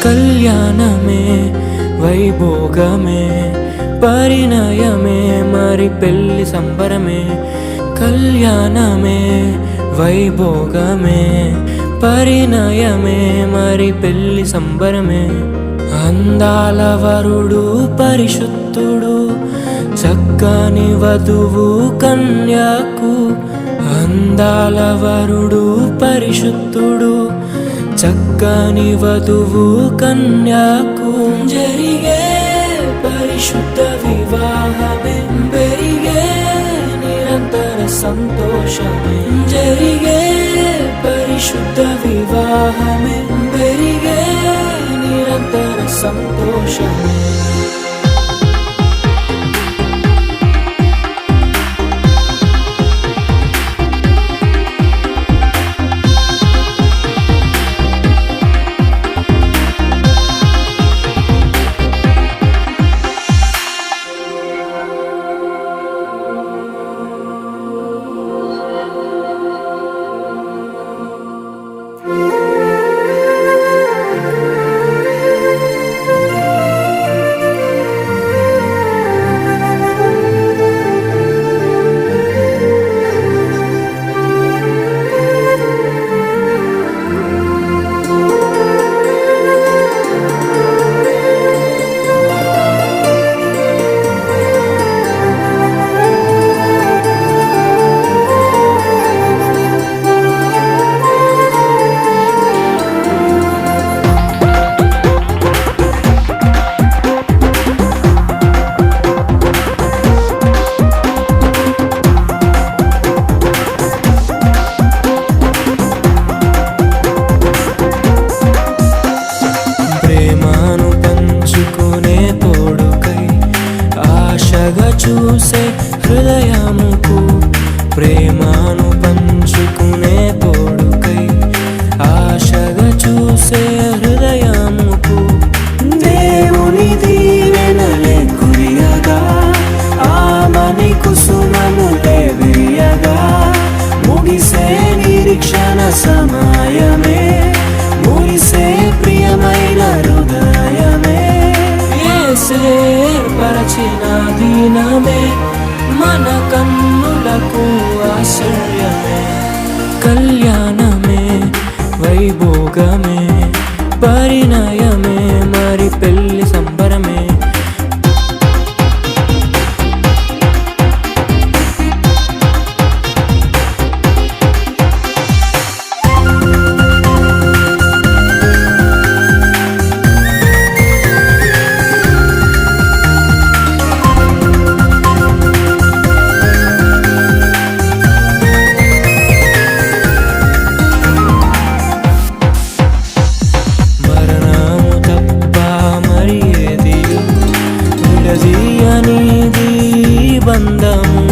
కళ్యాణమే వైభోగమే పరిణయమే మరి పెళ్లి సంబరమే. కళ్యాణమే వైభోగమే పరిణయమే మరి పెళ్లి సంబరమే. అందాల వరుడు పరిశుద్ధుడు చక్కని వధువు కన్యాకు. అందాల వరుడు పరిశుద్ధుడు చక్కని వధువు కన్యాకు. జరిగే పరిశుద్ధ వివాహమే పెరిగే నిరంతర సంతోషమే. జరిగే పరిశుద్ధ వివాహమే పెరిగే నిరంతర సంతోషమే. చూసే హృదయముకు ప్రేమను పంచుకునే తోడుకై ఆశగా చూసే హృదయముకు. దేవుని దీవెనలే కురియగా ఆమని కుసుమములే విరియగా ముగిసే నిరీక్షణ సమయమే ముగిసే ప్రియమైన హృదయమే. ఏర్పరచిన దీనమే మన కన్నులకు ఆశ్చర్యమే. కళ్యాణమే వైభోగమే పరిణయమే మరి పెళ్లి సంబరమే. విడదీయనిది బంధము